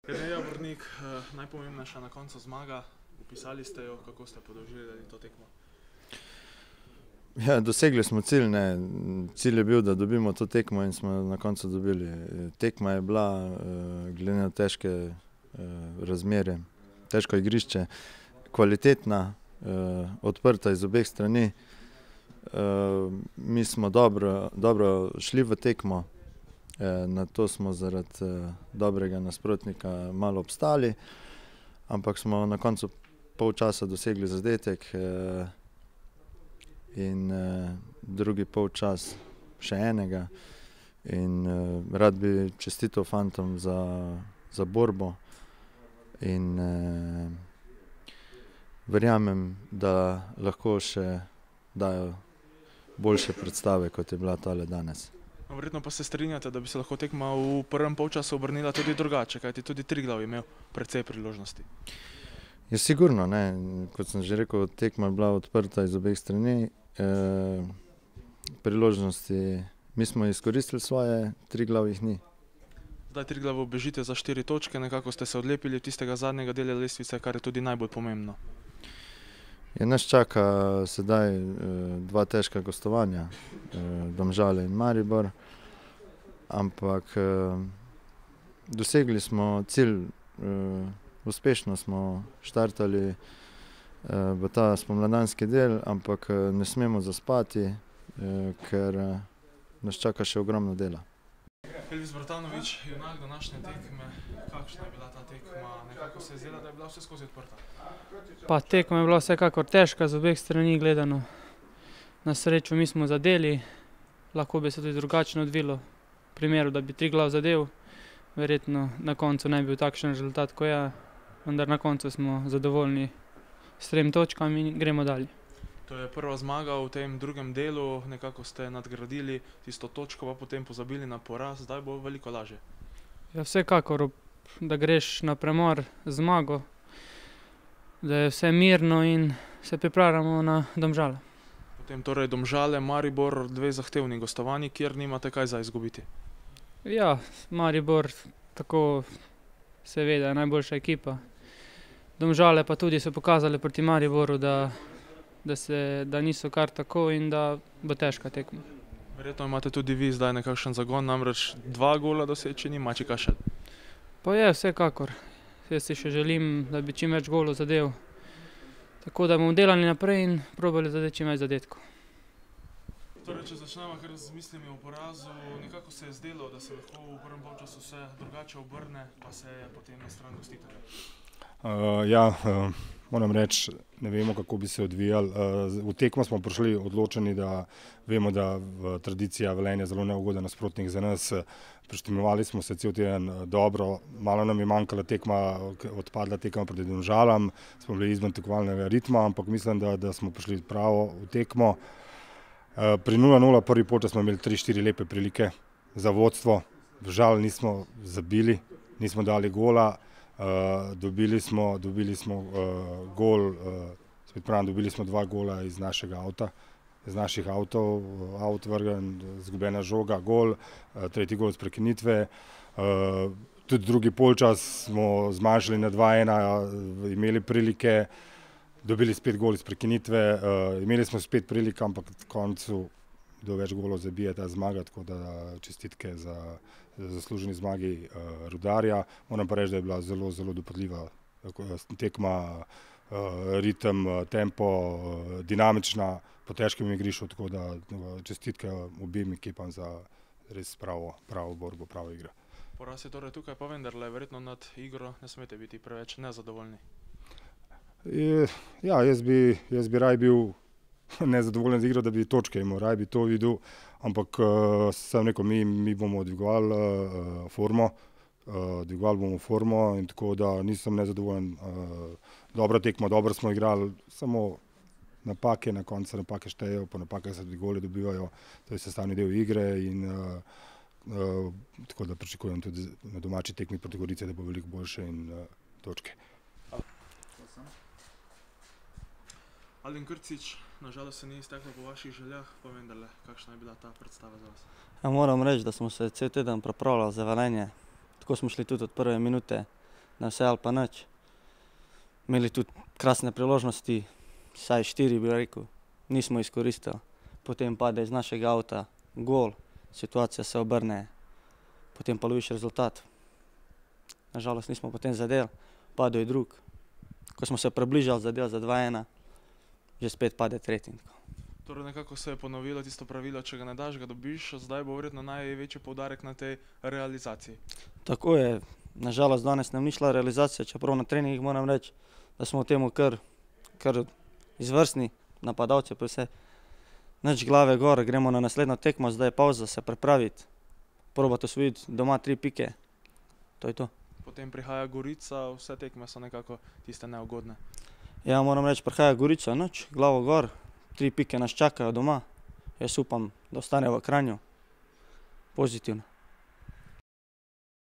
Jernej Javornik, najpomembnejša na koncu zmaga. Opisali ste jo, kako ste podoživljali to tekmo? Ja, dosegli smo cilj, ne. Cilj je bil, da dobimo to tekmo in smo na koncu dobili. Tekma je bila, glede na težke razmere, težko igrišče, kvalitetna, odprta iz obeh strani. Mi smo dobro šli v tekmo, nato smo zaradi dobrega nasprotnika malo obstali, ampak smo na koncu polčasa dosegli zadetek in drugi polčas še enega. In rad bi čestital fantom za borbo in verjamem, da lahko še dajo boljše predstave, kot je bila tale danes. Verjetno pa se strinjate, da bi se lahko tekma v prvem polčasu obrnila tudi drugače, kajti tudi Triglav je imel precej priložnosti. Je sigurno, ne. Kot sem že rekel, tekma je bila odprta iz obeh strani. Priložnosti mi smo izkoristili svoje, Triglav jih ni. Zdaj Triglavu bežite za 4 točke, nekako ste se odlepili od tistega zadnjega dela lestvice, kar je tudi najbolj pomembno. Nas čaka sedaj 2 težka gostovanja, Domžale in Maribor, ampak dosegli smo cilj, uspešno smo štartali v ta spomladanski del, ampak ne smemo zaspati, ker nas čaka še ogromno dela. Elvis Bratanović, junak današnje tekme, kakšna je bila ta tekma? Nekako se je zdela, da je bila vseskozi odprta. Pa tekma je bila vsekakor težka z obeh strani gledano. Na srečo mi smo zadeli, lahko bi se tudi drugače odvilo. V primeru, da bi Triglav zadel, verjetno na koncu ne bi bil takšen rezultat, ko je, vendar na koncu smo zadovoljni s 3 točkami in gremo dalje. To je prva zmaga v tem drugem delu, nekako ste nadgradili tisto točko, pa potem pozabili na poraz, zdaj bo veliko lažje. Ja, vsekakor, da greš na premor z zmago, da je vse mirno in se pripravljamo na Domžale. Potem torej Domžale, Maribor, 2 zahtevni gostovanji, kjer nimate kaj za izgubiti. Ja, Maribor tako seveda je najboljša ekipa. Domžale pa tudi so pokazali proti Mariboru, da niso kar tako in da bo težka tekma. Verjetno imate tudi vi zdaj nekakšen zagon, namreč 2 gola doseči ni mačikašelj. Pa je, vsekakor. Jaz si še želim, da bi čim več golov zadel. Tako da bomo delali naprej in probali zadeti čim več zadetkov. Torej, če začnemo kar z mislimi o porazu, nekako se je zdelo, da se lahko v prvem polčasu vse drugače obrne, pa se je potem na stran gostiteljev. Moram reči, ne vemo, kako bi se odvijali. V tekmo smo prišli odločeni, da vemo, da tradicija Velenja zelo neugoden nasprotnik za nas. Preštimovali smo se cel teden dobro, malo nam je manjkala tekma, odpadla tekma proti Domžalam, smo bili izven tekmovalnega ritma, ampak mislim, da smo prišli pravo v tekmo. Pri 0:0 prvi polčas smo imeli 3-4 lepe prilike za vodstvo, žal nismo zabili, nismo dali gola. Dobili smo gol, spet pravim, dobili smo 2 gola iz našega avta, iz naših avtov, vrgen, izgubljena žoga, gol, tretji gol iz prekinitve. Tudi drugi polčas smo zmanjšali na 2:1, imeli prilike, dobili spet gol iz prekinitve, imeli smo spet prilike, ampak na koncu kdo več golov zabije, ta zmaga, tako da čestitke za zasluženi zmagi Rudarja. Moram pa reči, da je bila zelo, zelo dopadljiva tekma, ritem, tempo, dinamična, po težkem igrišču, tako da čestitke obim ekipam za res pravo borbo, pravo igro. Poraz je torej tukaj, pa vendarle, verjetno nad igro ne smete biti preveč nezadovoljni. Ja, jaz bi raje bil nezadovoljen z igro, da bi točke imel, raje bi to videl, ampak sem rekel, mi bomo dvigovali formo in tako da nisem nezadovoljen. Dobra tekma, dobro smo igrali, samo napake, na koncu napake štejejo, po napakah se tudi goli dobivajo, to je sestavni del igre in tako da pričakujem tudi na domači tekmi proti Gorici, da bo veliko boljše in točke. Alen Krcič, nažalost se ni izteklo po vaših željah, pa vendarle, kakšna je bila ta predstava za vas? Ja, moram reči, da smo se cel teden pripravljali za Velenje. Tako smo šli tudi od prve minute. na vse ali pa nič. Imeli tudi krasne priložnosti, vsaj 4 bi rekel, nismo izkoristili. Potem pade iz našega avta gol, situacija se obrne, potem pa loviš rezultat. Nažalost nismo potem zadeli, padel je drug. Ko smo se približali zadel za 2-1, že spet pade tretji. Torej nekako se je ponovilo tisto pravilo, če ga ne daš, ga dobiš, zdaj bo verjetno največji poudarek na tej realizaciji. Tako je, nažalost danes nam ni šla realizacija, čeprav na treningih moram reči, da smo v temu kar izvrstni, napadalci pa vse. Nič glave gor, gremo na naslednjo tekmo, zdaj je pauza, se pripraviti, probati osvojiti doma 3 pike, to je to. Potem prihaja Gorica, vse tekme so nekako tiste neugodne. Ja, moram reči, prihaja Gorica, nič, glavo gor, 3 pike nas čakajo doma. Jaz upam, da ostane v Kranju. Pozitivno.